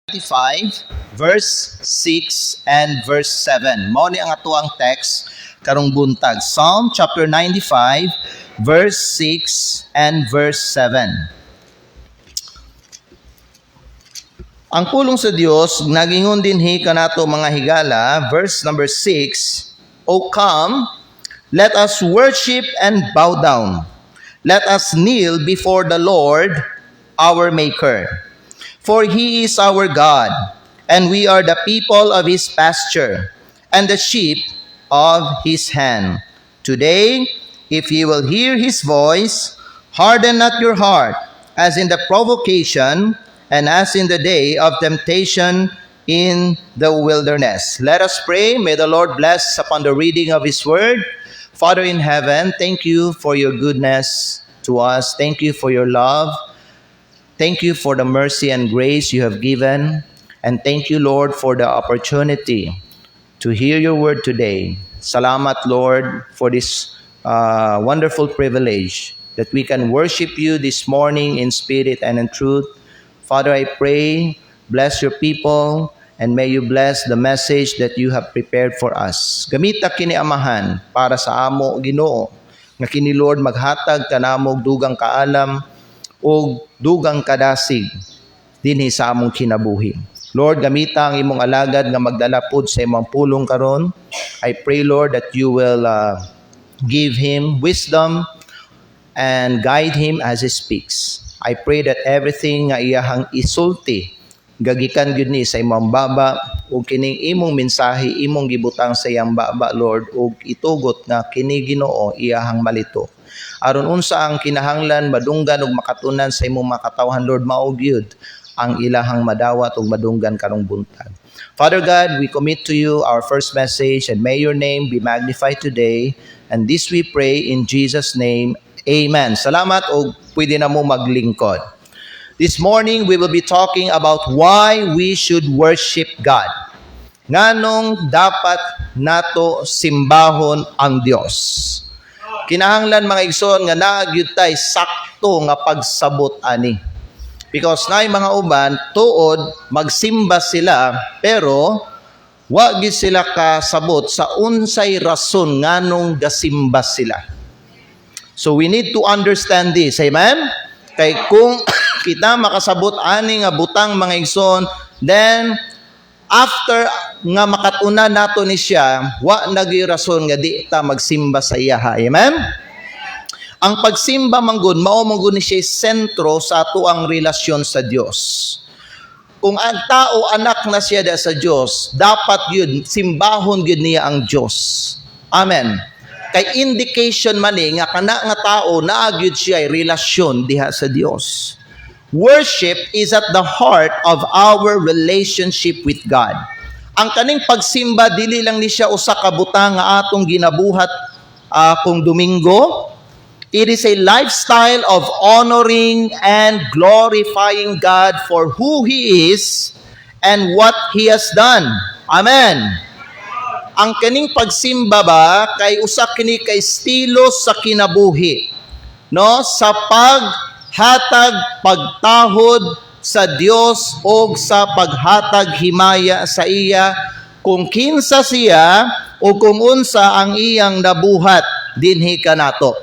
95, verse 6 and verse 7. Mao ni ang atuang text karong buntag. Psalm chapter 95, verse 6 and verse 7. Ang pulong sa Dios nagingon dinhi kanato mga higala, verse number 6. O come, let us worship and bow down. Let us kneel before the Lord, our Maker. For He is our God, and we are the people of His pasture, and the sheep of His hand. Today, if ye will hear His voice, harden not your heart, as in the provocation, and as in the day of temptation in the wilderness. Let us pray. May the Lord bless upon the reading of His word. Father in heaven, thank you for your goodness to us. Thank you for your love. Thank you for the mercy and grace you have given. And thank you, Lord, for the opportunity to hear your word today. Salamat, Lord, for this wonderful privilege that we can worship you this morning in spirit and in truth. Father, I pray, bless your people, and may you bless the message that you have prepared for us. Gamita kini Amahan para sa amo Ginoo, nga kini Lord maghatag kanamo og dugang kaalam o dugang kadasig dinhi sa among kinabuhi. Lord, gamita ang imong alagad nga magdala pud sa imong pulong karon. I pray, Lord, that you will give him wisdom and guide him as he speaks. I pray that everything nga iyahang isulti gagikan gyud ni sa imong baba ug kining imong mensahe imong gibutang sa iyang baba, Lord, ug itugot nga kini Ginoo iyahang malito. Aron unsa ang kinahanglan madunggan ug makatunan sa imong makatawhan, Lord, mao gyud ang ilahang madawat ug madunggan karong buntag. Father God, we commit to you our first message, and may your name be magnified today, and this we pray in Jesus' name. Amen. Salamat ug pwede na mo maglingkod. This morning we will be talking about why we should worship God. Nganong dapat nato simbahon ang Dios. Kinahanglan mga igsoon nga naagyud tay sakto nga pagsabot ani. Because naay mga uban tuod magsimba sila pero wa gid sila kasabot sa unsay rason nganong gasimba sila. So we need to understand this. Amen? Kay kung kita makasabot ani nga butang mga igsoon, then after nga makatuna nato ni siya, wa nagay rason nga di ta magsimba sa iya. Amen? Ang pagsimba manggod mao manggod ni siya sentro sa ato ang relasyon sa Dios. Kung ang tao anak na siya sa Dios, dapat yun simbahon gyud niya ang Dios. Amen. Kay indication man nga kana nga tao naagyud siya ay relasyon diha sa Dios. Worship is at the heart of our relationship with God. Ang kaning pagsimba dili lang ni siya usa ka butang nga atong ginabuhat kung Domingo. It is a lifestyle of honoring and glorifying God for who He is and what He has done. Amen. Ang kaning pagsimba ba kay usa kini kay estilo sa kinabuhi, no, sa paghatag pagtahod sa Dios o sa paghatag himaya sa iya kung kinsa siya o kung unsa ang iyang nabuhat dinhi kanato.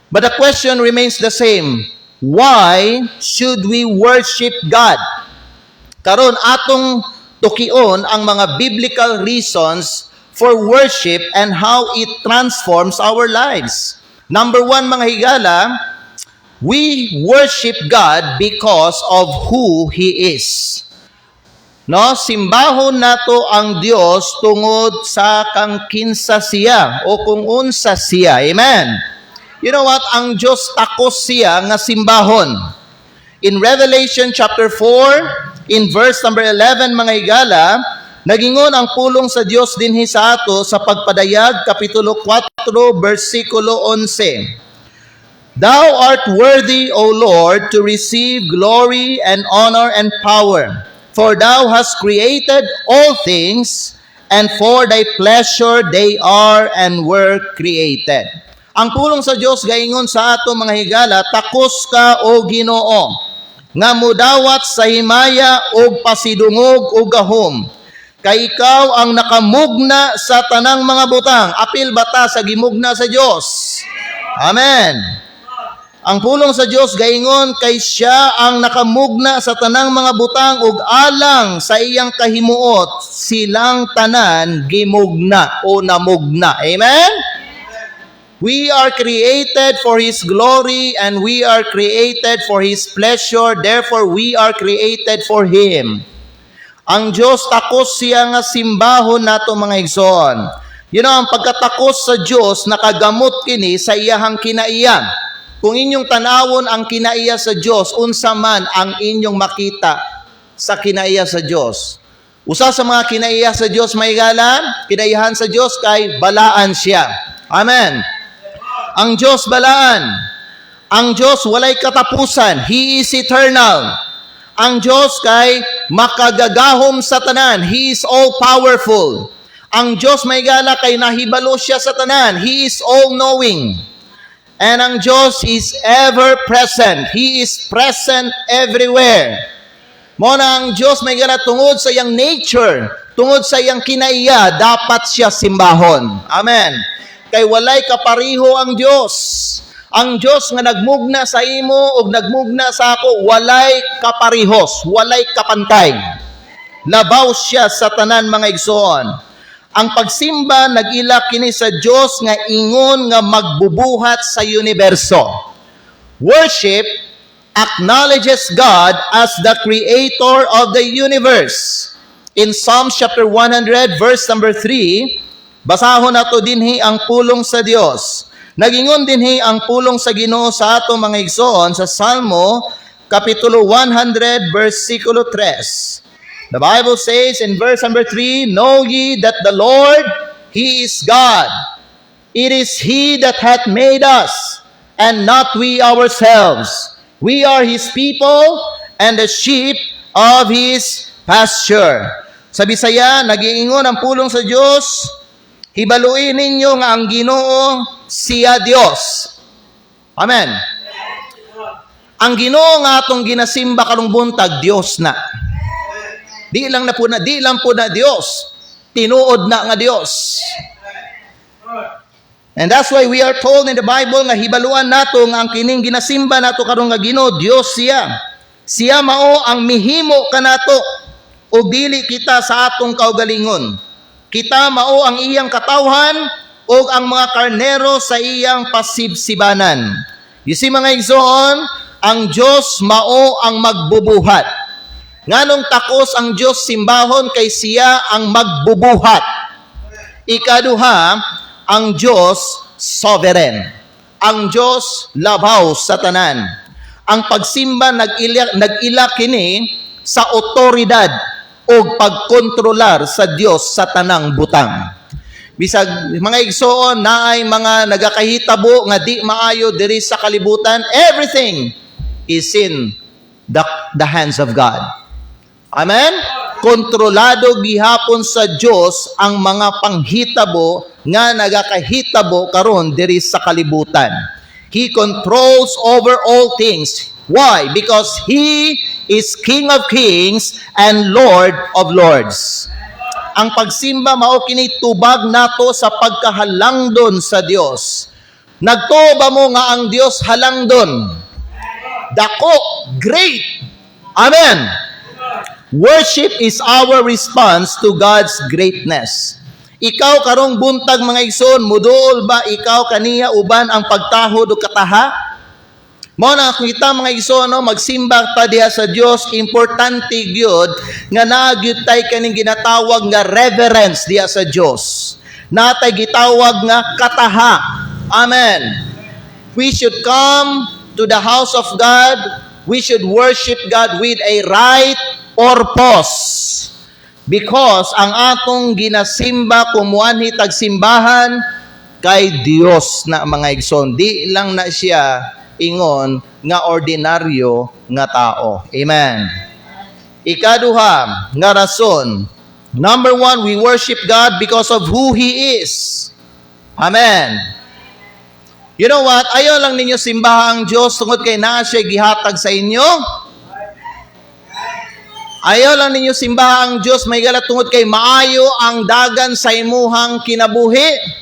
But the question remains the same. Why should we worship God? Karon atong tukion ang mga biblical reasons for worship and how it transforms our lives. Number one, mga higala, we worship God because of who He is. No, simbahon nato ang Dios tungod sa kang kinsa siya o kung unsa siya. Amen. You know what? Ang Dios takos siya nga simbahon. In Revelation chapter 4, in verse number 11, mga higala, nagingon ang pulong sa Dios dinhi sa ato sa pagpadayag kapitulo 4 bersikulo 11. Thou art worthy, O Lord, to receive glory and honor and power, for thou hast created all things, and for thy pleasure they are and were created. Ang pulong sa Dios gaingon sa ato mga higala, takos ka o Ginoo. nga mudawat sa himaya o pasidungog o gahom. Kay ikaw ang nakamugna sa tanang mga butang. Apil bata sa gimugna sa Dios. Amen. Ang pulong sa Dios gaingon kay siya ang nakamugna sa tanang mga butang ug alang sa iyang kahimuot silang tanan gimugna o namugna. Amen. We are created for His glory and we are created for His pleasure. Therefore, we are created for Him. Ang Diyos takos siya nga simbahon nato mga igsoon. Ang pagkatakos sa Diyos nakagamot kini sa iyahang kinaiya. Kung inyong tanawon ang kinaiya sa Diyos, unsa man ang inyong makita sa kinaiya sa Diyos. Usa sa mga kinaiya sa Diyos, maigalan, kinaiyahan sa Diyos kay balaan siya. Amen. Ang Diyos balaan. Ang Diyos walay katapusan. He is eternal. Ang Diyos kay makagagahom sa tanan. He is all-powerful. Ang Diyos maigala kay nahibalo siya sa tanan. He is all-knowing. And ang Diyos is ever present. He is present everywhere. Muna ang Diyos maigala tungod sa iyang nature, tungod sa iyang kinaiya, dapat siya simbahon. Amen. Kay walay kapariho ang Diyos. Ang Diyos nga nagmugna sa imo ug nagmugna sa ako, walay kaparihos, walay kapantay. Labaw siya sa tanan mga igsoon. Ang pagsimba nag-ila kini sa Diyos nga ingon nga magbubuhat sa universo. Worship acknowledges God as the creator of the universe. In Psalms chapter 100 verse number 3, basahon nato dinhi ang pulong sa Dios. Nagingon dinhi ang pulong sa Ginoo sa ato mga igsoon sa Salmo kapitulo 100 versikulo 3. The Bible says in verse number 3, Know ye that the Lord, He is God. It is He that hath made us, and not we ourselves. We are His people, and the sheep of His pasture. Sa Bisaya, nag-iingon ang pulong sa Diyos, hibaluin ninyo nga ang Ginoo siya Dios. Amen. Ang Ginoo nga atong ginasimba karong buntag, Dios na. Di lang po na Dios. Tinuod na nga Dios. And that's why we are told in the Bible nga hibaluan nato nga ang kining ginasimba nato karong nga Ginoo, Dios siya. Siya mao ang mihimo kanato ug dili kita sa atong kaugalingon. Kita mao ang iyang katawhan ug ang mga karnero sa iyang pasibsibanan. You see mga igsoon, ang Diyos mao ang magbubuhat. Nganong takos ang Diyos simbahon kay siya ang magbubuhat. Ikaduha, ang Diyos sovereign. Ang Diyos labaw sa tanan. Ang pagsimba nag-ila kini sa otoridad o pagkontrolar sa Diyos sa tanang butang. Bisag mga igsoon naay mga nagakahitabo nga di maayo diri sa kalibutan, everything is in the hands of God. Amen? Kontrolado gihapon sa Diyos ang mga panghitabo nga nagakahitabo karon diri sa kalibutan. He controls over all things. Why? Because He is King of Kings and Lord of Lords. Ang pagsimba mao kini tubag nato sa pagkahalangdon sa Dios. Nagtuo ba mo nga ang Dios halangdon? Dako, great. Amen. Worship is our response to God's greatness. Ikaw karong buntag mga igsoon, muduol ba ikaw kaniya uban ang pagtahod o kataha? Mao na kita mga igsoon, magsimba ta diha sa Dios, importante gyud nga nagyud tay kaning ginatawag nga reverence diha sa Dios. Natay gitawag nga kataha. Amen. We should come to the house of God. We should worship God with a right purpose. Because ang atong ginasimba kumuanhi tagsimbahan kay Dios na mga igsoon. Di lang na siya ingon nga ordinaryo nga tao. Amen. Ikaduha nga rason. Number 1, we worship God because of who He is. Amen. You know what? Ayaw lang ninyo simbahan ang Diyos tungod kay naa siya gihatag sa inyo. Ayaw lang ninyo simbahan ang Diyos, may gala tungod kay maayo ang dagan sa imuhang kinabuhi.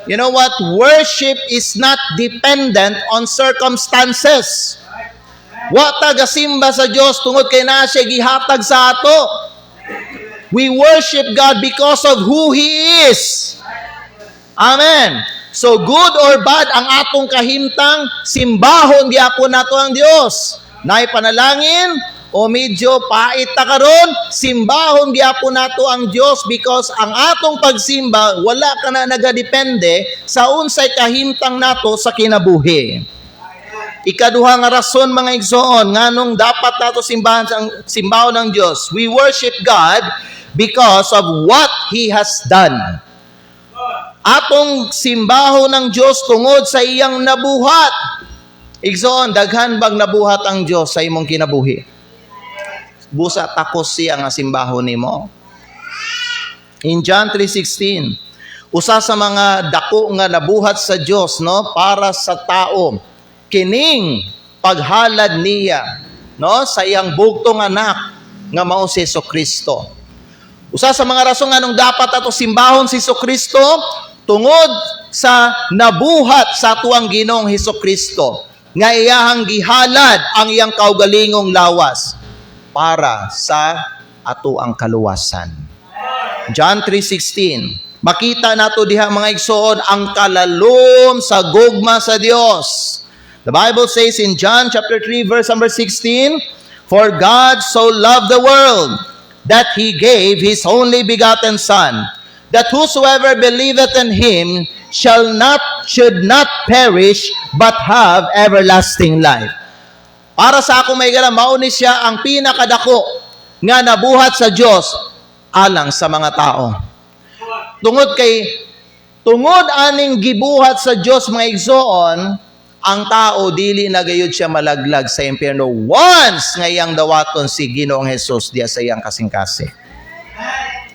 You know what? Worship is not dependent on circumstances. Wa taga-simba sa Diyos tungod kay naa siya gihatag sa ato. We worship God because of who He is. Amen. So good or bad ang atong kahimtang, simbahon gyapon nato ang Dios. Nay panalangin o medyo pait ta karon, simbahon gyapon nato ang Dios because ang atong pagsimba wala ka na nagadepende sa unsay kahimtang nato sa kinabuhi. Ikaduha nga rason mga igsoon nganong dapat nato simbahon ng Dios. We worship God because of what He has done. Atong simbahon ng Diyos tungod sa iyang nabuhat. Igsoon, daghan bang nabuhat ang Diyos sa imong kinabuhi? Busa takos siya nga simbahon nimo. In John 3:16, usa sa mga dako nga nabuhat sa Diyos, no, para sa tao, kining paghalad niya, no, sa iyang bugtong anak nga mao si Jesucristo. Usa sa mga rason nga nung dapat ato simbahon si Jesucristo tungod sa nabuhat sa tuang Ginoong Jesucristo nga iyahang gihalad ang iyang kaugalingong lawas para sa ato ang kaluwasan. John 3:16. Makita nato diha mga igsoon ang kalalom sa gugma sa Dios. The Bible says in John chapter 3 verse number 16, "For God so loved the world that He gave His only begotten Son, that whosoever believeth in Him should not perish, but have everlasting life." Para sa ako may gala, mauni siya ang pinakadako nga nabuhat sa Diyos alang sa mga tao. Tungod aning gibuhat sa Diyos mga igsoon, ang tao dili na gayud siya malaglag sa impyerno once nga iyang dawaton si Ginoong Hesus diya sa iyang kasing-kasing.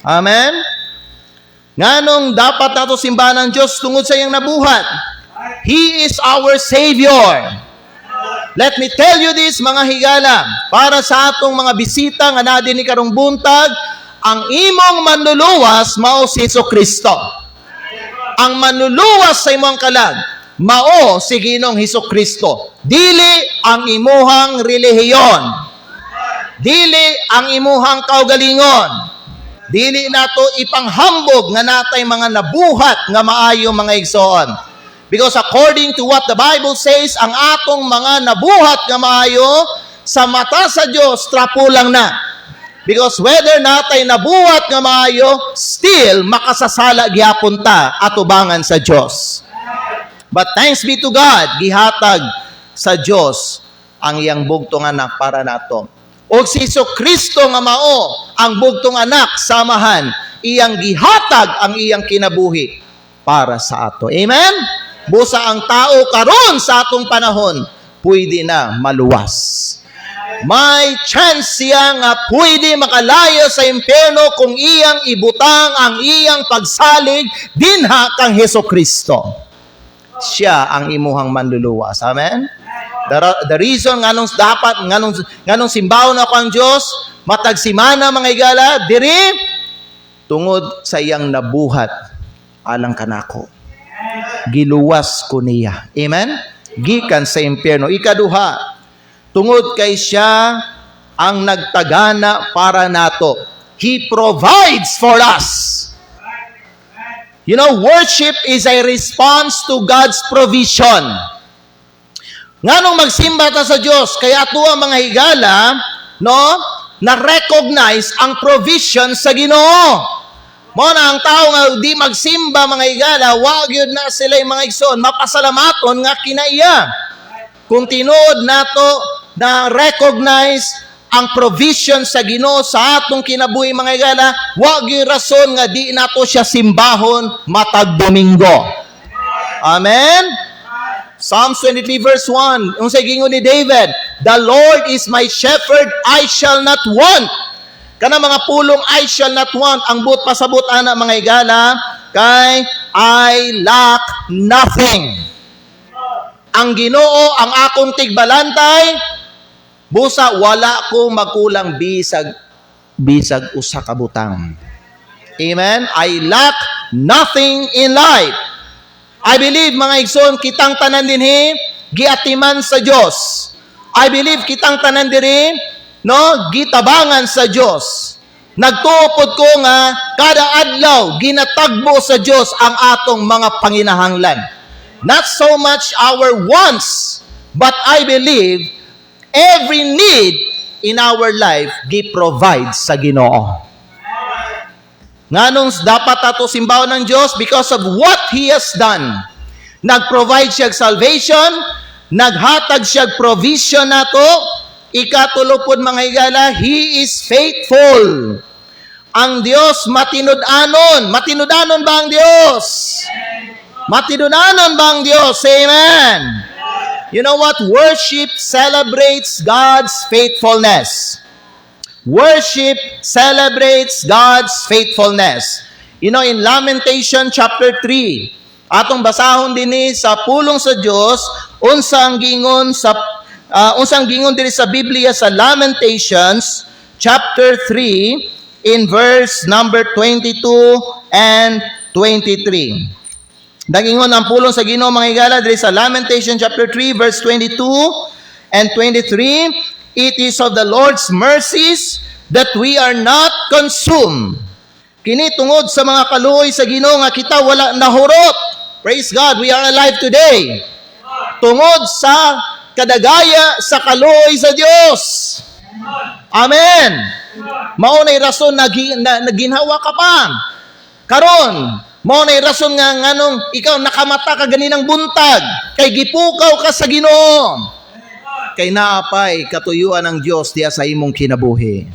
Amen? Nganong dapat nato simbahan ng Diyos tungod sa iyang nabuhat. He is our Savior. Let me tell you this mga higala, para sa atong mga bisita nga nadin ni karong buntag, ang imong manluluwas mao si Jesucristo. Ang manluluwas sa imong kalag mao si Ginoong Jesucristo. Dili ang imuhang relihiyon. Dili ang imuhang kaugalingon. Dili nato ipanghambog nga natay mga nabuhat nga maayo mga igsoon. Because according to what the Bible says, ang atong mga nabuhat nga maayo sa mata sa Dios trapo lang na. Because whether natay nabuhat nga maayo, still makasasala gyapon ta atubangan sa Dios. But thanks be to God, gihatag sa Dios ang iyang bugtong anak para nato. O si Jesucristo nga mao ang bugtong anak samahan, iyang gihatag ang iyang kinabuhi para sa ato. Amen? Busa ang tao karon sa atong panahon, pwede na maluwas. May chance siya nga pwede makalayo sa impyerno kung iyang ibutang ang iyang pagsalig dinha kang Jesucristo. Siya ang imuhang manluluwas. Amen? The reason nganong simbahon ako ang Dios matag simana mga igala diri tungod sa iyang nabuhat alang kanako. Giluwas ko niya. Amen? Gikan sa impyerno. Ikaduha, tungod kay siya ang nagtagana para nato. He provides for us. You know, worship is a response to God's provision. Nganong magsimba ta sa Dios, kaya ato ang mga higala, no, na-recognize ang provision sa Ginoo. Mo na ang tao nga di magsimba mga higala, wa gyud na sila mga igsoon mapasalamaton nga kinaiya. Kung tinuod nato na recognize ang provision sa Ginoo sa atong kinabuhi mga higala, wa gyud rason nga di nato siya simbahon matag Domingo. Amen. Psalms 23 verse 1, unsay gingon ni David, "The Lord is my shepherd, I shall not want." Kana mga pulong I shall not want, ang but pasabot ana mga higala, kay I lack nothing. Ang Ginoo ang akong tigbalantay, Busa wala ko magkulang bisag usa ka butang. Amen? I lack nothing in life. I believe, mga igsoon, kitang tanan dinhi giatiman sa Dios. I believe kitang tanan diri gitabangan sa Dios. Nagtuupod ko nga kada adlaw ginatagbo sa Dios ang atong mga panginahanglan. Not so much our wants, but I believe every need in our life gi-provide sa Ginoo. Nganong dapat ato simbahan ng Dios because of what He has done. Nag-provide siya salvation, naghatag siya provision nato. Ikatulupod, mga higala, He is faithful. Ang Diyos matinud-anon. Matinud-anon ba ang Diyos? Matinud-anon ba ang Diyos? Amen. You know what? Worship celebrates God's faithfulness. Worship celebrates God's faithfulness. You know, in Lamentation chapter 3, atong basahon dinhi sa pulong sa Dios, unsang gingon diri sa Biblia sa Lamentations chapter 3 in verse number 22 and 23. Dagingon ang pulong sa Ginoo, mga higala, diri sa Lamentation chapter 3 verse 22 and 23. It is of the Lord's mercies that we are not consumed. Kini tungod sa mga kaluoy sa Ginoo nga kita wala nahurot. Praise God, we are alive today. Tungod sa kadagaya sa kaluoy sa Dios. Amen. Mao nay rason na ginhawa ka pa. Karon, mao nay rason nga nganong ikaw nakamata ka ganinang buntag kay gipukaw ka sa Ginoo. Kay naapay katuyuan ng Dios diya sa imong kinabuhi.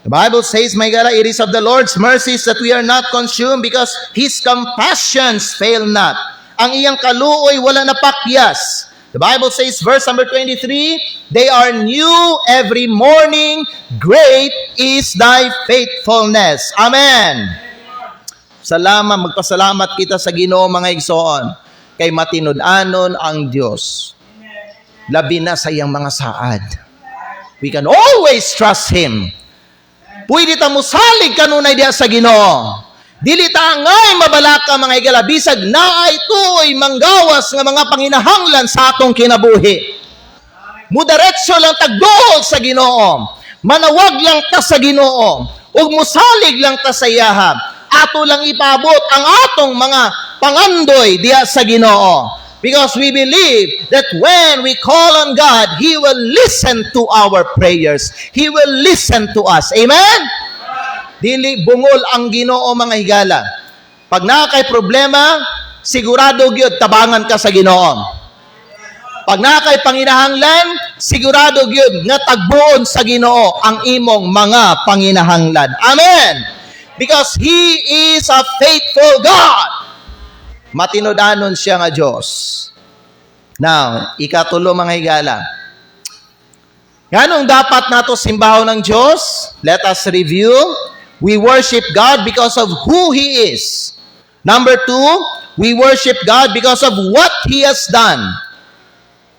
The Bible says, my God, it is of the Lord's mercies that we are not consumed because His compassions fail not. Ang iyang kaluoy wala napakyas. The Bible says, verse number 23, they are new every morning, great is thy faithfulness. Amen. Salamat, magpasalamat kita sa Ginoo, mga igsoon, kay matinud-anon ang Dios. Labi na sa iyang mga saad. We can always trust Him. Pwede ta musalig kanunay diya sa Ginoo. Dili ta ngay mabalaka, mga higala, bisag naay tuoy manggawas nga mga panginahanglan sa atong kinabuhi. Mudiretso lang tagduol sa Ginoo. Manawag lang ta sa Ginoo. Ug musalig lang ta sa iyaha. Ato lang ipabot ang atong mga pangandoy diya sa Ginoo. Because we believe that when we call on God, He will listen to our prayers. He will listen to us. Amen? Dili bungol ang Ginoo, mga higala. Pag nakay problema, sigurado gyud tabangan ka sa Ginoo. Pag nakay panginahanglan, sigurado gyud nga tagbuon sa Ginoo ang imong mga panginahanglan. Amen. Because He is a faithful God. Matinud-anon siya nga Diyos. Now, ikatulo, mga higala. Ganong dapat nato simbahon ng Diyos? Let us review. We worship God because of who He is. Number 2, we worship God because of what He has done.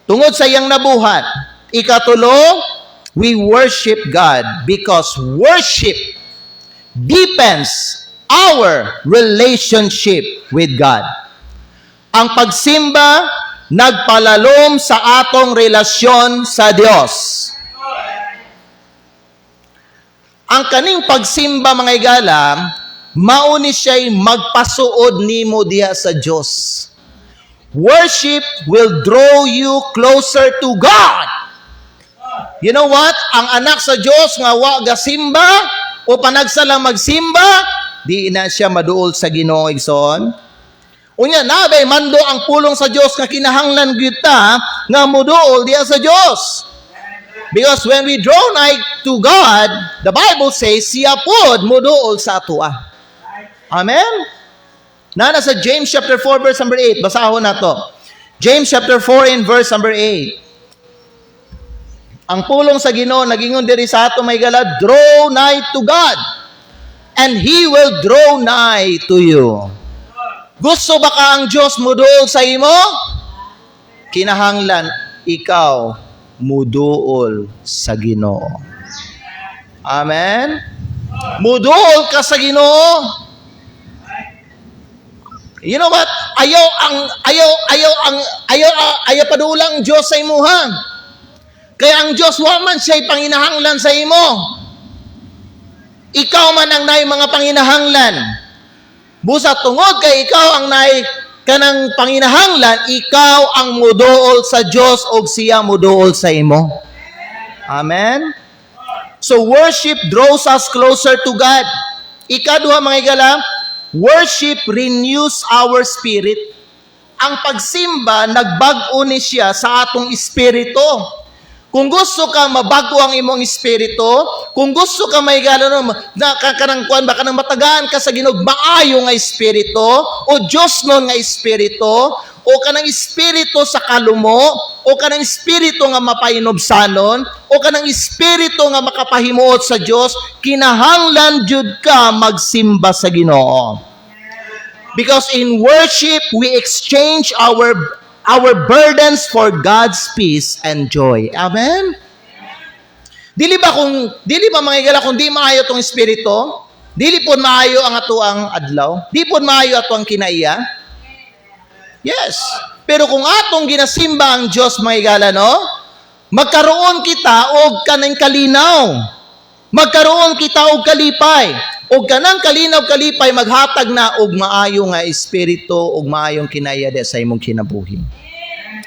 Tungod sa iyang nabuhat. Ikatulo, we worship God because worship deepens our relationship with God. Ang pagsimba nagpalalom sa atong relasyon sa Dios. Ang kaning pagsimba, mga higala, mauni siya'y magpasuod nimo diha sa Dios. Worship will draw you closer to God. You know what? Ang anak sa Dios nga wa gasimba o panagsalang magsimba, di na siya maduol sa Ginoo, igsoon. Unya nabay mando ang pulong sa Dios nga kinahanglan gyud ta nga moduol diya sa Dios. Because when we draw nigh to God, the Bible says siya pod moduol sa atoa. Amen. Nana sa James chapter 4 verse number 8, basahon nato. James chapter 4 in verse number 8. Ang pulong sa Ginoo nagingon diri sa ato, may gala, draw nigh to God and He will draw nigh to you. Gusto ba ka ang Diyos moduol sa imo? Kinahanglan ikaw muduol sa Ginoo. Amen? Muduol ka sa Ginoo. You know what? Ayaw padulang Diyos sa imuha. Kaya ang Diyos wa man siya'y panginahanglan sa imo. Ikaw man ang nay mga panginahanglan. Busa tungod kay ikaw ang nay kanang panginahanglan, ikaw ang muduol sa Diyos o siya muduol sa imo. Amen? So worship draws us closer to God. Ikaduha mga igala, worship renews our spirit. Ang pagsimba, nagbag-o ni siya sa atong espiritu. Kung gusto ka mabago ang imong espiritu, kung gusto ka may gano'n, kanang matagaan ka sa Ginoo, maayo nga espiritu, o Diyos nun nga espiritu, o kanang espiritu sa kalumo, o kanang espiritu nga mapainobsanon, o kanang espiritu nga makapahimuot sa Diyos, kinahanglan jud ka magsimba sa Ginoo. Because in worship, we exchange our burdens for God's peace and joy. Amen? Dili ba mga igala, kung di maayo tong espiritu, dili po maayo ang atuang adlaw, di po maayo atuang kinaiya. Yes. Pero kung atong ginasimba ang Diyos, mga igala, no? Magkaroon kita og kanang kalinaw. Magkaroon kita og kalipay. Og kanang kalinaw kalipay maghatag na og maayo nga espiritu og maayong kinaya sa imong kinabuhi.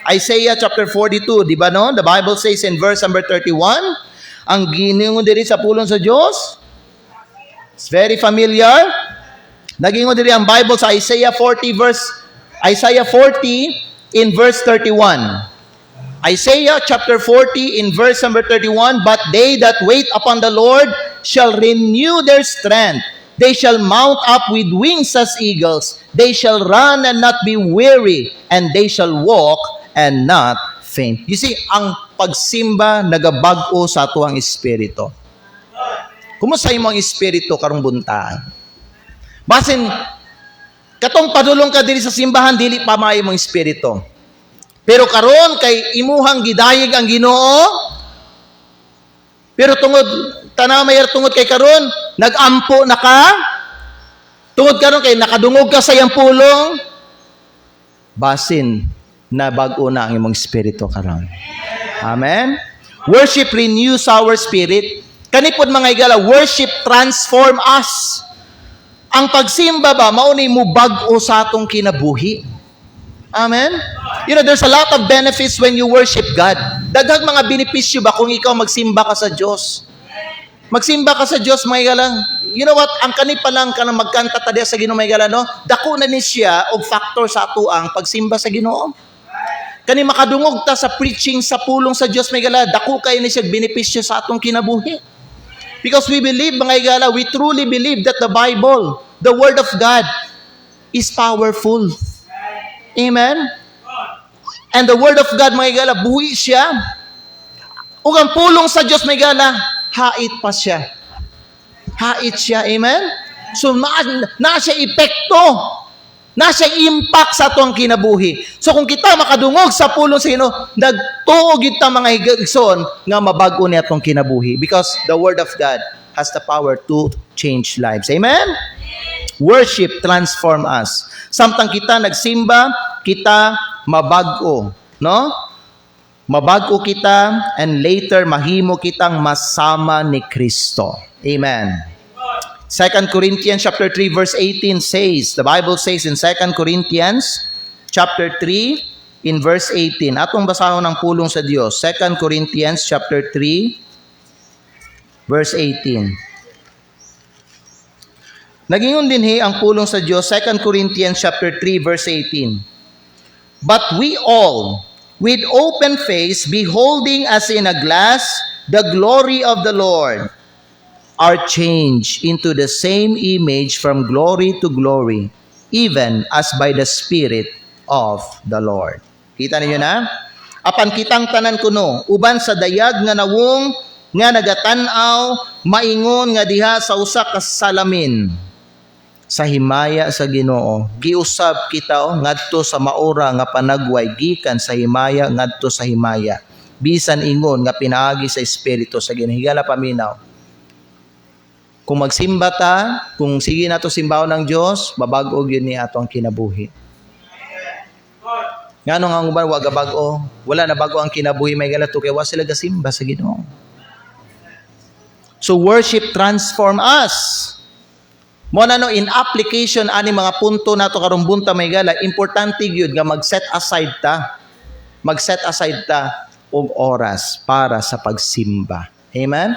Isaiah chapter 42, di ba no? The Bible says in verse number 31, ang giningon diri sa pulong sa Dios. It's very familiar. Nagingon diri ang Bible sa Isaiah 40 in verse 31. Isaiah chapter 40 in verse number 31, but they that wait upon the Lord shall renew their strength. They shall mount up with wings as eagles. They shall run and not be weary, and they shall walk and not faint. You see, ang pagsimba nagabag-o sa ato ang espiritu. Kumusta imong espiritu karong buntaan? Basin, katong padulong ka diri sa simbahan, dili pa maayo imong espiritu. Pero karon kay imuhang gidayeg ang Ginoo. Pero tungod kay karon nagampo na ka. Tungod karon kay nakadungog ka sa iyang pulong. Basin na bag-o na ang imong espiritu karon. Amen. Worship renews our spirit. Kanipod mga igala, worship transform us. Ang pagsimba ba mao ni mo bag-o sa atong kinabuhi. Amen? You know, there's a lot of benefits when you worship God. Daghang mga benepisyo ba kung ikaw magsimba ka sa Diyos? Magsimba ka sa Diyos, mga igalang. You know what? Ang kanipa lang ka na magkanta tadya sa Ginoo, mga igalang, no? Dako na ni siya og factor sa atuang pagsimba sa Ginoo. Kani makadungog ta sa preaching sa pulong sa Diyos, mga igalang, dako kayo ni siya benepisyo sa atong kinabuhi. Because we believe, mga igala, we truly believe that the Bible, the Word of God, is powerful. Amen? And the Word of God, mga igala, buhi siya. Ug ang pulong sa Diyos, mga igala, hait pa siya. Hait siya. Amen? So, na siya epekto. Na siya impact sa atong kinabuhi. So, kung kita makadungog sa pulong sa Ginoo, nagtuog kita mga higagson nga mabago niya atong kinabuhi. Because the Word of God has the power to change lives. Amen? Worship transform us. Samtang kita nagsimba, kita mabago, no? Mabago kita and later mahimo kitang masama ni Kristo. Amen. 2 Corinthians chapter 3 verse 18 says, the Bible says in 2 Corinthians chapter 3 in verse 18. Atong basahon ng pulong sa Dios. 2 Corinthians chapter 3 verse 18. Nagingon dinhi ang pulong sa Dios, 2 Corinthians chapter 3 verse 18. But we all, with open face, beholding as in a glass the glory of the Lord, are changed into the same image from glory to glory, even as by the Spirit of the Lord. Kita niyo na? Apan kitang tanan kuno, uban sa dayag nga nawong nga nagatan-aw, maingon nga diha sa usa ka salamin. Sa himaya sa Ginoo, giusab kita ngadto sa maura nga panagway gikan sa himaya ngadto sa himaya. bisan ingon nga pinaagi sa Espiritu sa Ginoo. Higala paminaw. Kung magsimba ta, kung sige na to simbaho ng Diyos, babag-og yun ni ato ang kinabuhi. Nga nung ang uban, waga bago. Wala na bago ang kinabuhi, may galato, kaya wa sila gasimba sa Ginoo. So worship transform us. Mo na no, in application ani mga punto nato karong bunta may gala, importante gyud nga mag-set aside ta. Mag-set aside ta og oras para sa pagsimba. Amen.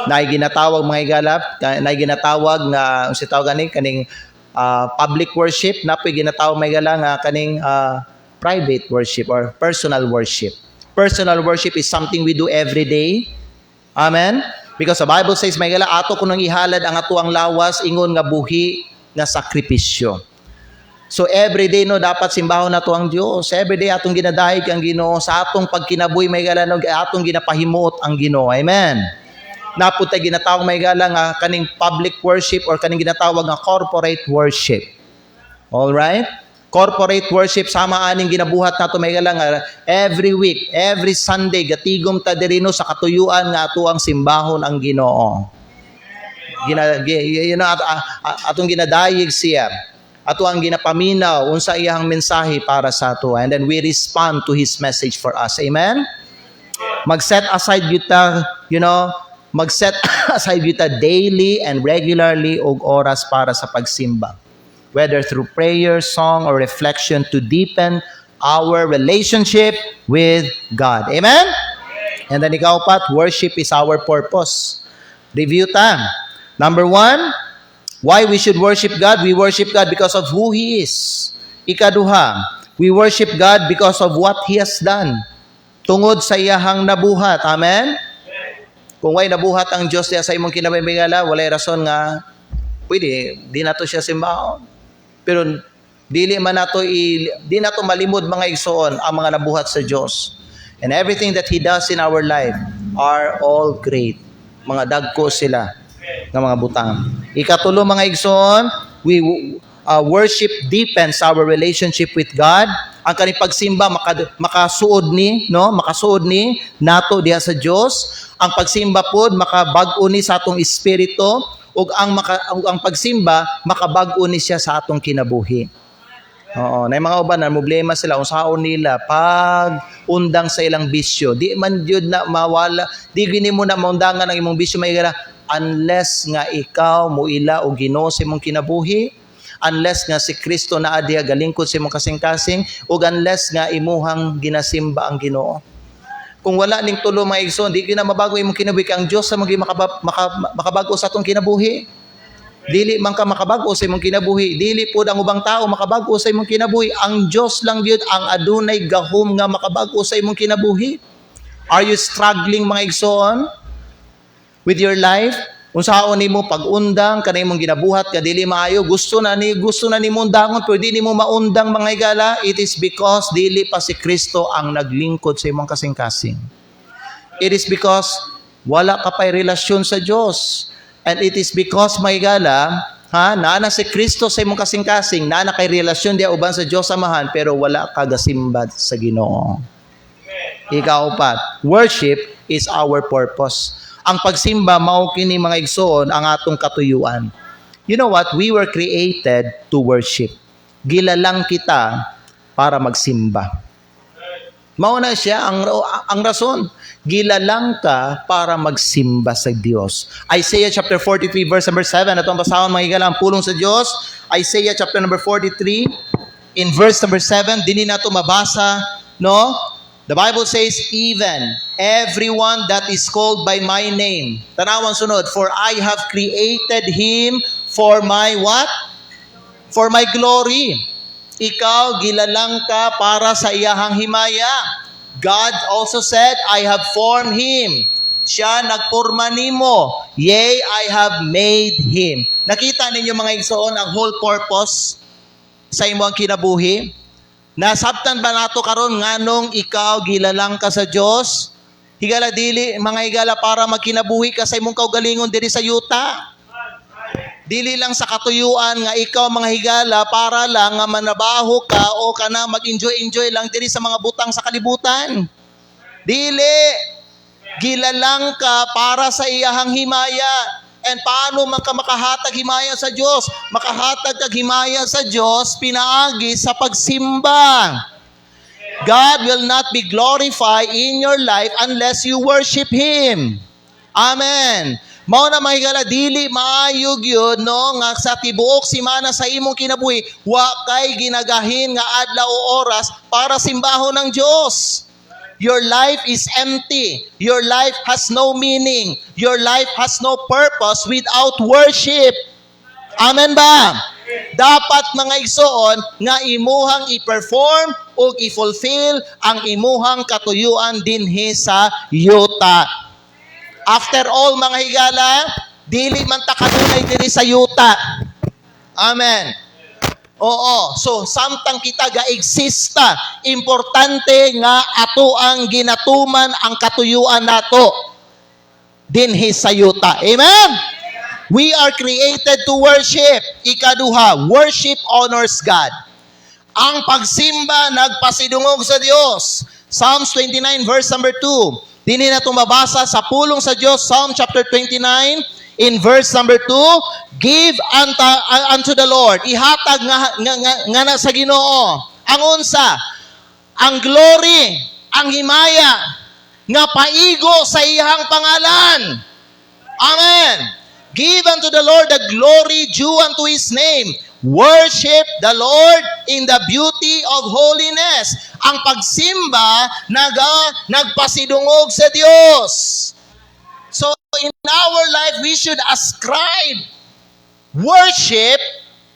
Nay ginatawag mga igala, nay ginatawag nga unsa tawag kaning public worship, napoy ginatawag may gala nga kaning private worship or personal worship. Personal worship is something we do every day. Amen. Because the Bible says, may gala, ato ko nang ihalad ang atuang lawas, ingon nga buhi nga sakripisyo. So every day no, dapat simbahon nato ang Dios. Every day atong ginadahig ang Ginoo sa atong pagkinabuhi may gala no, atong ginapahimuot ang Ginoo. Amen. Napunta ginatawag may gala nga kaning public worship or kaning ginatawag nga corporate worship. All right? Corporate worship sama aning ginabuhat nato may gala nga every week, every Sunday gatigom ta diri no sa katuyuan nga ato ang simbahon ang Ginoo. Atong ginadayig siya. Ato ang ginapaminaw unsa iyang mensahe para sa ato, and then we respond to his message for us. Amen. Mag-set aside kita, mag-set aside kita daily and regularly og oras para sa pagsimba. Whether through prayer, song, or reflection to deepen our relationship with God. Amen? And then ikaw pat, worship is our purpose. Review ta. Number 1, why we should worship God? We worship God because of who He is. Ikaduha, we worship God because of what He has done. Tungod sa iyahang nabuhat. Amen? Kung way nabuhat ang Diyos sa imong kinabaybigala, walay rason nga, pwede, di na to siya simbahon. Pero di nato malimod mga igsoon ang mga nabuhat sa Diyos. And everything that He does in our life are all great. Mga dagko sila ng mga butang. Ikatulo mga igsoon, we worship deepens our relationship with God. Ang kaning pagsimba makasuod ni nato diha sa Dios. Ang pagsimba pod makabag-o ni sa atong espiritu. Ug ang pagsimba makabag-o ni siya sa atong kinabuhi. Oo, na mga uban na problema sila unsaon nila pag undang sa ilang bisyo. Di man jud na mawala, di gini mo na maundangan ang imong bisyo maigala unless nga ikaw muila og Ginoo sa imong kinabuhi, unless nga si Kristo naa diha galingkod sa imong kasing-kasing, ug unless nga imuhang ginasimba ang Ginoo. Kung wala ning tulo mga igsoon, di na mabago imong kinabuhi kay ang Dios sa makabago sa atong kinabuhi. Dili man ka makabago sa imong kinabuhi, dili pud ang ubang tao makabago sa imong kinabuhi. Ang Dios lang gyud ang adunay gahom nga makabago sa imong kinabuhi. Are you struggling mga igsoon with your life? Unsaon nimo pag-undang kanay imong ginabuhat ka dili maayo, gusto na nimo undangon pero di nimo maundang mga igala, it is because dili pa si Kristo ang naglingkod sa imong kasing-kasing. It is because wala ka pay relasyon sa Dios. And it is because mga igala, naana si Kristo sa imong kasing-kasing, naana kay relasyon dia uban sa Dios Amahan pero wala ka gasimba sa Ginoo. Ikaw pat, worship is our purpose. Ang pagsimba mao kini mga igsoon ang atong katuyuan. You know what? We were created to worship. Gilalang kita para magsimba. Mao na siya ang rason. Gilalang ka para magsimba sa Dios. Isaiah chapter 43 verse number 7, atong basahon mga igala ang pulong sa Dios. Isaiah chapter number 43 in verse number 7, dinhi nato mabasa, no? The Bible says, even everyone that is called by my name. Tanawang sunod, for I have created him for my what? For my glory. Ikaw, gilalang ka para sa iyahang himaya. God also said, I have formed him. Siya nagporma nimo. Yea, I have made him. Nakita ninyo mga igsoon ang whole purpose sa imong kinabuhi? Nasabtan ba nato karon nganong ikaw gilalang ka sa Dios? Higala dili mga higala para magkinabuhi ka sa imong kaugalingon diri sa yuta. Dili lang sa katuyuan nga ikaw mga higala para lang nga manabaho ka o kana mag-enjoy lang diri sa mga butang sa kalibutan. Dili, gilalang ka para sa iyahang himaya. And paano man ka makahatag himaya sa Diyos? Makahatag kag himaya sa Diyos, pinaagi sa pagsimba. God will not be glorified in your life unless you worship Him. Amen. Mao na mahigala, dili maayog yun, no, nga sa tibuok simana sa imong kinabuhi, wa kay ginagahin nga adlaw o oras para simbahon ng Diyos. Your life is empty. Your life has no meaning. Your life has no purpose without worship. Amen ba? Dapat mga igsoon nga imuhang i-perform o i-fulfill ang imuhang katuyuan dinhi sa yuta. After all, mga higala, dili man ta kanunay diri sa yuta. Amen. Oo. So, samtang kita ga-exista, importante nga ato ang ginatuman ang katuyuan nato dinhi sa yuta. Amen? We are created to worship. Ikaduha, worship honors God. Ang pagsimba nagpasidungog sa Diyos. Psalms 29 verse number 2. Dini na itong mabasa sa pulong sa Diyos, Psalm chapter 29, in verse number 2, give unto the Lord. Ihatag nga na sa Ginoo. Ang unsa, ang glory, ang himaya, nga paigo sa iyang pangalan. Amen. Give unto the Lord the glory due unto His name. Worship the Lord in the beauty of holiness. Ang pagsimba nagpasidungog sa Diyos. So in our life, we should ascribe worship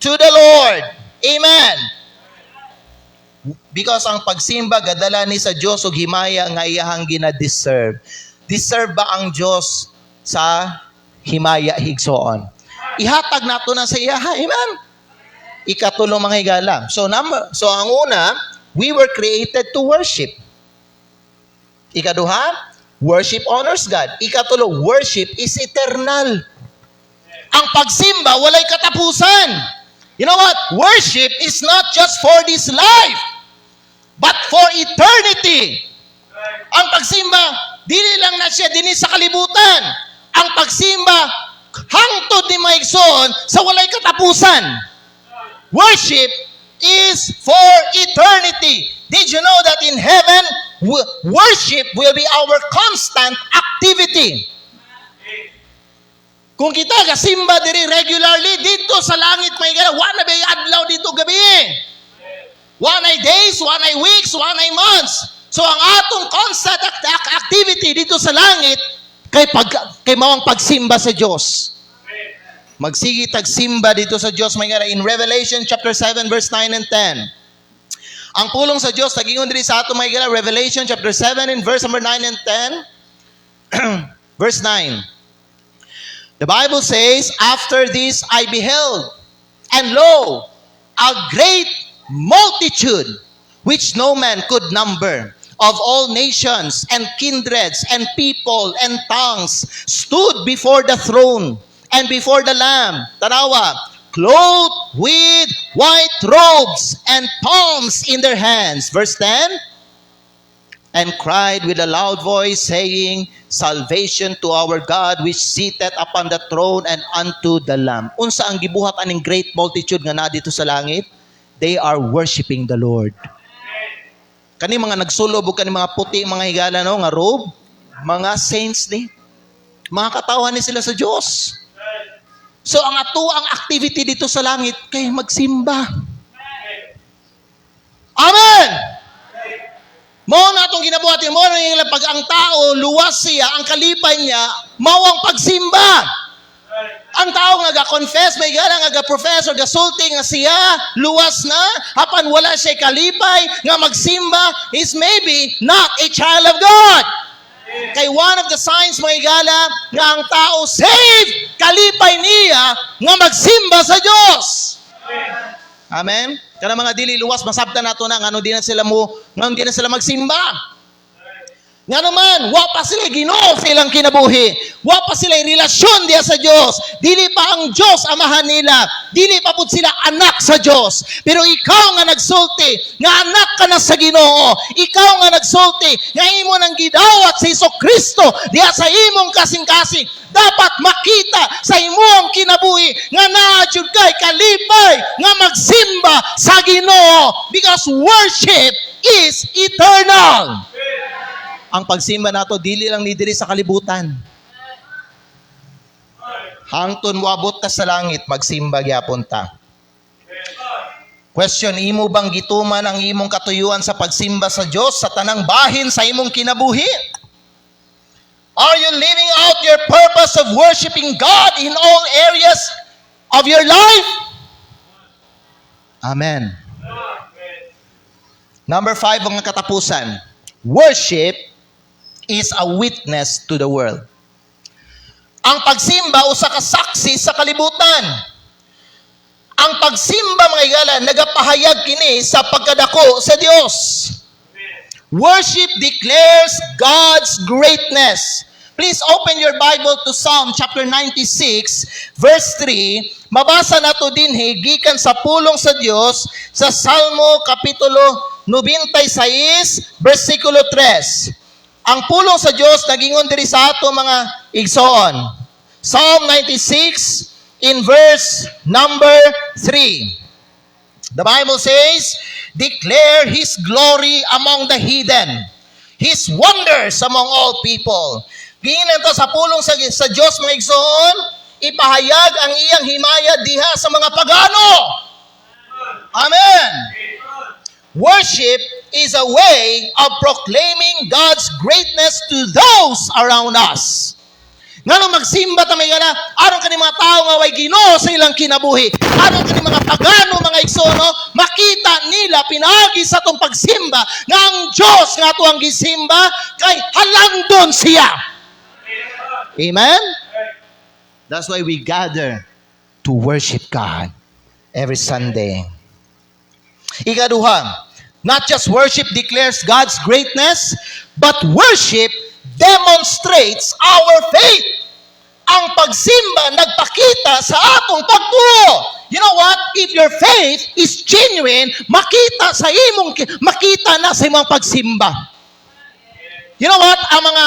to the Lord. Amen. Because ang pagsimba gadala ni sa Diyos ug himaya nga iyahang gina-deserve. Deserve ba ang Diyos sa himaya higsoon? Ihatag nato na sa iya. Amen. Ikatulong mga higala. So ang una, we were created to worship. Ikaduha, worship honors God. Ikatulo, worship is eternal. Ang pagsimba, walay katapusan. You know what? Worship is not just for this life, but for eternity. Ang pagsimba, dili lang na siya dinhi sa kalibutan. Ang pagsimba, hangtod ni maigsoon sa walay katapusan. Worship is for eternity. Did you know that in heaven, worship will be our constant activity? Kung kita kasimba diri regularly, dito sa langit may gana, wala ba yung adlaw dito gabi? Wala days, wala weeks, wala months. So ang atong constant activity dito sa langit, kay mawang pagsimba sa Diyos. Magsigi tagsimba dito sa Diyos may gana. In Revelation chapter 7 verse 9 and 10. Ang pulong sa Diyos, tagingon diri sa ato may gana, Revelation chapter 7 in verse number 9 and 10. Verse 9. The Bible says, after this I beheld, and lo, a great multitude, which no man could number, of all nations and kindreds and people and tongues, stood before the throne and before the Lamb. Tanawa, clothed with white robes and palms in their hands. Verse 10. And cried with a loud voice, saying, salvation to our God, which sitteth upon the throne and unto the Lamb. Unsa ang gibuhat aning great multitude nga na dito sa langit? They are worshiping the Lord. Kani mga nagsulob, kani mga puti, mga higala, no, nga robe, mga saints ni, mga katawan ni sila sa Diyos. So ang ang activity dito sa langit kay magsimba. Amen. Mao na atong ginabuhatin mo na pag ang tao luwas siya, ang kalipay niya mawang pagsimba. Ang tao nga ga-confess, may gala nga ga-professor, ga-sulti nga siya luwas na, hapan wala siya kalipay nga magsimba, is maybe not a child of God. Kay one of the signs mga igala nga ang tao saved, kalipay niya nga magsimba sa Diyos. Amen. Kana mga dili luwas masabtan nato na ngano di na sila magsimba. Nga naman, wa pa sila Ginoo sa ilang kinabuhi. Wa pa sila relasyon diya sa Dios. Dili pa ang Dios amahan nila. Dili pa pud sila anak sa Dios. Pero ikaw nga nagsulti, nga anak ka na sa Ginoo. Ikaw nga nagsulti, nga imo nang gidawat sa Kristo diya sa imong kasing-kasing. Dapat makita sa imong kinabuhi nga naa jud kay kalipay nga magsimba sa Ginoo, because worship is eternal. Ang pagsimba nato dili lang ni diri sa kalibutan. Hangtod moabot ta sa langit, magsimba gyapon ta. Question, imo bang gituman ang imong katuyuan sa pagsimba sa Dios sa tanang bahin sa imong kinabuhi? Are you living out your purpose of worshiping God in all areas of your life? Amen. Number 5, ang katapusan. Worship is a witness to the world. Ang pagsimba usa ka saksi sa kalibutan. Ang pagsimba, mga higala, nagapahayag kini sa pagkadako sa Dios. Worship declares God's greatness. Please open your Bible to Psalm chapter 96, verse 3. Mabasa nato dinhi gikan sa pulong sa Dios sa Salmo kapitulo 96, versikulo 3. Ang pulong sa Dios nagingon diri sa ato mga igsoon. Psalm 96 in verse number 3. The Bible says, declare His glory among the heathen, His wonders among all people. Ginan to sa pulong sa Dios mga igsoon, ipahayag ang iyang himaya diha sa mga pagano. Amen. Worship is a way of proclaiming God's greatness to those around us. Ngano magsimba ta may gana, aron kani mga tao nga way Ginoo sa ilang kinabuhi, aron kani mga pagano, mga igsoon, makita nila pinaagi sa tong pagsimba nga ang Dios nga ato ang gisimba kay halangdon siya. Amen? That's why we gather to worship God every Sunday. Ikaduha, not just worship declares God's greatness, but worship demonstrates our faith. Ang pagsimba nagpakita sa atong pagtuo. You know what? If your faith is genuine, makita na sa imong pagsimba. You know what? Ang mga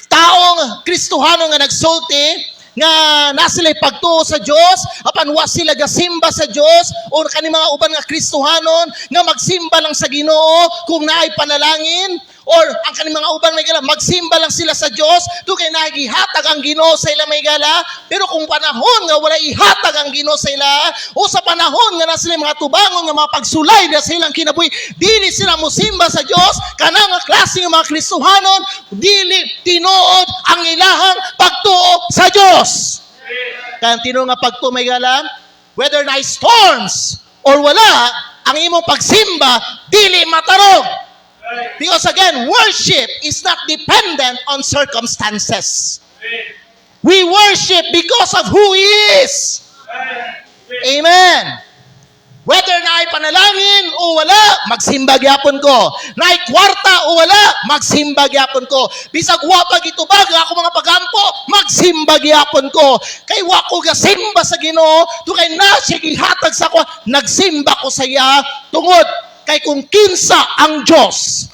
taong Kristohano nga nagsulti, nga nasila'y pagtuo sa Dios, apan wa sila gasimba sa Dios, o kani mga uban nga Kristohanon nga magsimba lang sa Ginoo kung naay panalangin, or ang kani mga uban may gala magsimba lang sila sa Dios to kay nagihatag ang Ginoo sa ila may gala. Pero kung panahon nga wala ihatag ang Ginoo sa ila, o sa panahon nga na sila mga tubangon nga mga pagsulay na sa ilang kinabuhi, dili sila mosimba sa Dios, kanang nga klase nga mga Kristohanon dili tinuod ang ilahang pagtuo sa Dios. Kaya tinuod nga pagtuo may gala, whether na storms or wala, ang imong pagsimba dili matarog. Because again, worship is not dependent on circumstances. We worship because of who He is. Amen. Whether naay panalangin o wala, magsimba gyapon ko. Naay kwarta o wala, magsimba gyapon ko. Bisag wa pa gitubag ako mga pagampo, magsimba gyapon ko. Kay wa ko gasimba sa Ginoo, to kay na siya gihatag sa ko, nagsimba ko sa iya tungod kay kung kinsa ang Diyos.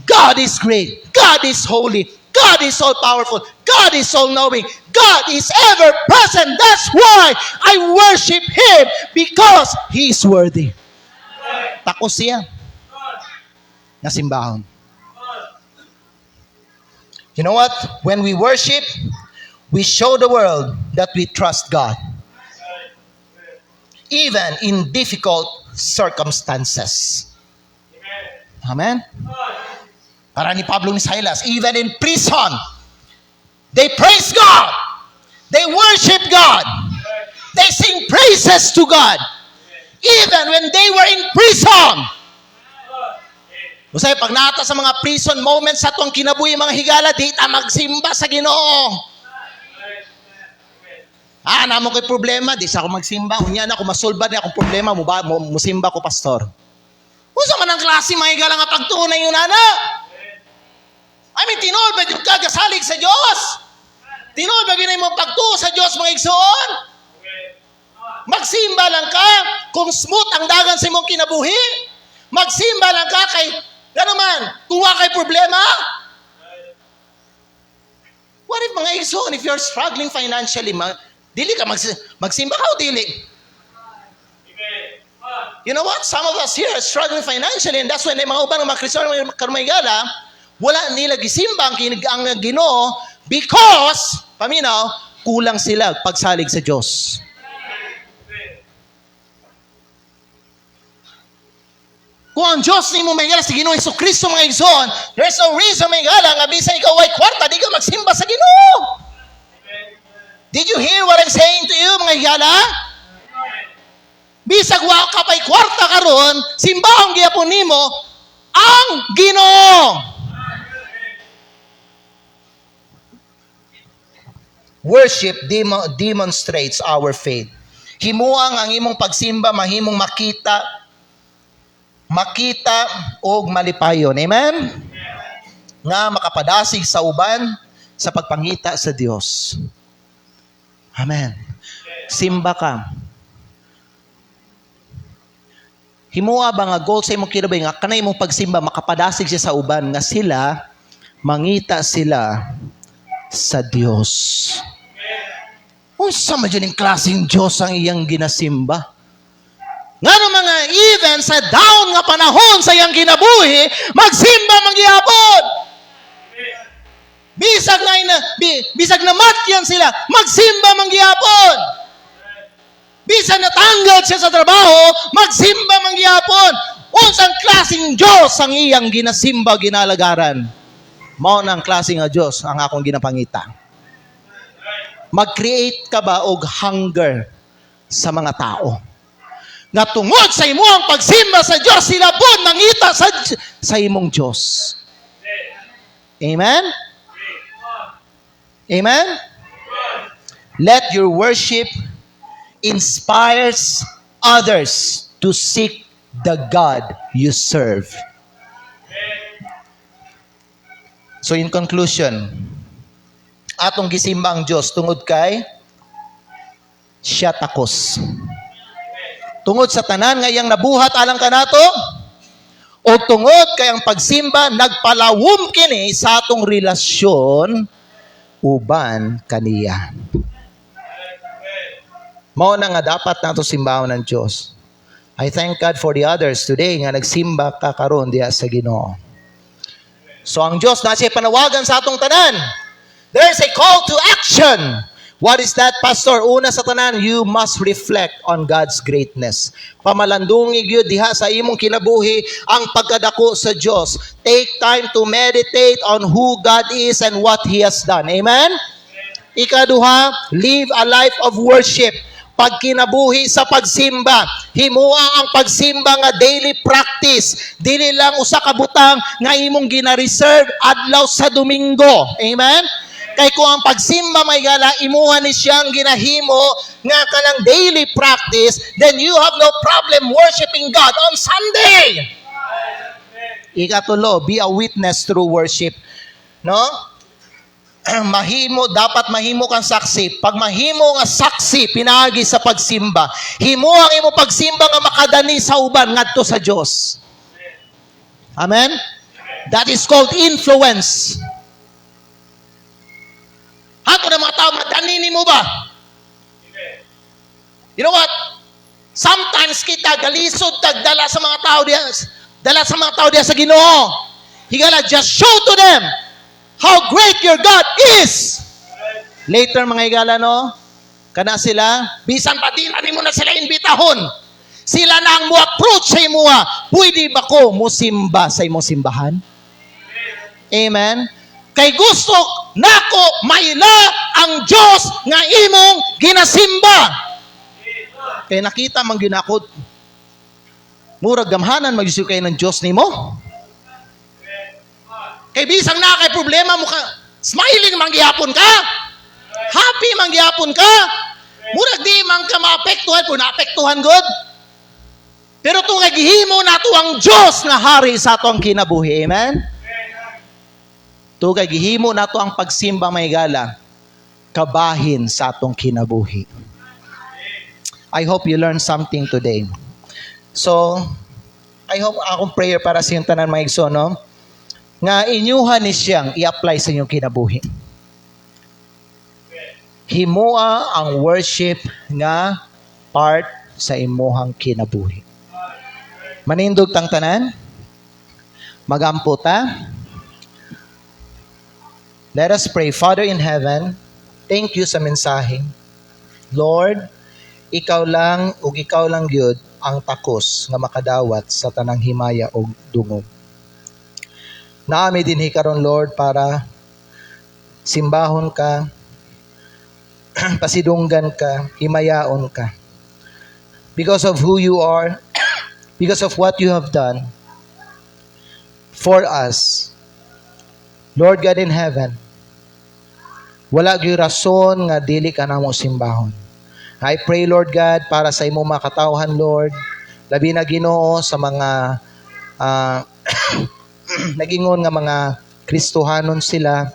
God is great. God is holy. God is all-powerful. God is all-knowing. God is ever-present. That's why I worship Him, because He is worthy. Takos siya. Nasimbahon. You know what? When we worship, we show the world that we trust God. Even in difficult circumstances. Amen? Para ni Pablo ni Silas, even in prison, they praise God. They worship God. They sing praises to God. Even when they were in prison. Usay, pag nata sa mga prison moments sa tuwang kinabuhi mga higala, di ta magsimba sa Ginoo. Namo ko'y problema, di sa ako magsimba. Unya na, kung masolba niya akong problema, musimba ko, pastor. Usa man ang klase mga higala nga pagtunay yun, ana. Tinuod ba yung kagasalig sa Diyos? Tinuod ba ginay mo pagtuo sa Diyos mga igsoon? Magsimba lang ka kung smooth ang dagan sa imong kinabuhi. Magsimba lang ka kay, gano'n man, kung wala kay problema. What if mga igsoon, if you're struggling financially, dili ka magsimba ka o dili? You know what? Some of us here are struggling financially, and that's when mga ubang mga Kristiyano karumaygala, wala nila gisimba ang Ginoo because, paminaw, kulang sila pagsalig sa Diyos. Kung ang Diyos ni mo may gala sa Ginoo Jesucristo mga igsoon, there's no reason may gala nga bisan ikaw ay kwarta, di ka magsimba sa Ginoo. Did you hear what I'm saying to you mga igala? Bisag wa ka pa'y kwarta karon, simbahong gihapon nimo ang Ginoo. Worship demonstrates our faith. Himuang ang imong pagsimba mahimong makita o malipayon. Amen? Nga makapadasig sa uban sa pagpangita sa Dios. Amen. Simba ka. Himua ba nga goal sa imong kinabay nga kanay imong pagsimba makapadasig siya sa uban nga sila mangita sila sa Dios. Unsa man dyan yung klaseng Diyos ang iyang ginasimba? Nga no mga even sa down nga panahon sa iyang kinabuhi, magsimba manggihapon. Bisag na matyan sila, magsimba manggihapon. Bisag natanggal siya sa trabaho, magsimba manggihapon. Unsang klaseng Diyos ang iyang ginasimba, ginalagaran. Mao na ang klaseng nga Diyos ang akong ginapangita. Mag-create ka ba og hunger sa mga tao? Nga tungod sa imo ang pagsimba sa Diyos, sila po nangita sa imong Diyos. Amen? Amen? Let your worship inspires others to seek the God you serve. So in conclusion, atong gisimba ang Diyos tungod kay siya takos. Tungod sa tanan nga iyang nabuhat alang kanato, o tungod kay ang pagsimba nagpalawom kini sa atong relasyon uban kaniya. Mao na nga dapat nato simbahon ng Diyos. I thank God for the others today nga nagsimba ka karon diha sa Ginoo. So ang Diyos na siya panawagan sa atong tanan. There's a call to action. What is that, Pastor? Una sa tanan, you must reflect on God's greatness. Pamalandungig yun diha sa imong kinabuhi ang pagkadako sa Diyos. Take time to meditate on who God is and what He has done. Amen? Ikaduha, live a life of worship. Pagkinabuhi sa pagsimba. Himua ang pagsimba nga daily practice. Dili lang usa ka butang nga imong gina-reserve adlaw sa Domingo. Amen? Kay kung ang pagsimba may gala, imuha ni siyang ginahimo nga kanang daily practice, then you have no problem worshiping God on Sunday. Ikatulo, be a witness through worship. No? Dapat mahimo kang saksi. Pag mahimo nga saksi, pinaagi sa pagsimba. Himo ang imo pagsimba nga makadani sa uban ngadto sa Dios. Amen? That is called influence. Hato na mga tao, madanini mo ba? You know what? Sometimes kita galisod tagdala sa mga tao diya sa Ginoo. Higala, just show to them how great your God is. Later mga higala, no? Kana sila, bisan pati na mo na sila imbitahon. Sila na ang mo-approach sa imuha. Pwede ba ko musimba sa imong simbahan? Amen? Kay gusto nako maila ang Diyos nga imong ginasimba. Kay nakita man ginakod. Murag gamhanan mag-isip kayo ng Diyos nimo. Kay bisang na kay problema mo ka, smiling manggihapon ka. Happy manggihapon ka. Murag di man ka maapektuhan kung naapektuhan good. Pero ito nga gihimo nato ang Diyos nga hari sa atong kinabuhi. Amen? Tugay gihimo nato ang pagsimba may gala kabahin sa atong kinabuhi. I hope you learned something today. So, I hope akong prayer para sa inyong tanan mga igsoon, nga inyuhan ni siyang i-apply sa inyong kinabuhi. Himua ang worship nga part sa imuhang kinabuhi. Manindog tang tanan? Magampo ta? Let us pray. Father in heaven, thank you sa mensahe. Lord, ikaw lang ug ikaw lang gyud ang takos nga makadawat sa tanang himaya ug dungog. Naami dinhi karon Lord para simbahon ka, pasidunggan ka, himayaon ka. Because of who you are, because of what you have done for us, Lord God in heaven, wala gyud rason nga dili ka namo simbahon. I pray, Lord God, para sa imong mga katawhan, Lord, labi na Ginoo sa mga nagingon nga mga Kristohanon sila,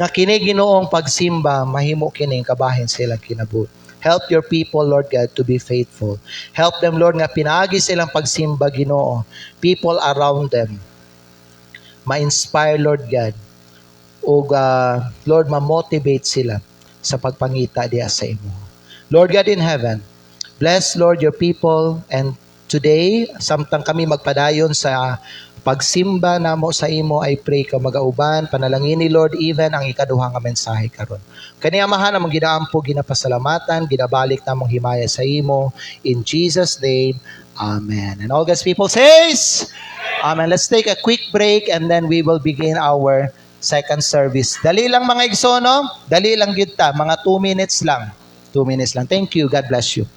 na kini Ginoong pagsimba, mahimo kining kabahin silang kinabuhi. Help your people, Lord God, to be faithful. Help them, Lord, nga pinaagi silang pagsimba, Ginoo. People around them, ma-inspire, Lord God, o Lord, ma-motivate sila sa pagpangita diya sa imo. Lord God in heaven, bless, Lord, your people, and today, samtang kami magpadayon sa pagsimba namo sa imo, I pray ka magauban, panalangin ni Lord, even ang ikaduhang nga mensahe karon. Kani amahan among ginaampo, ginapasalamatan, ginabalik namong himaya sa imo, in Jesus' name, Amen. And all God's people says, Amen. Let's take a quick break and then we will begin our second service. Dali lang mga igsoon, no? Dali lang gyud ta, mga 2 minutes lang. 2 minutes lang. Thank you. God bless you.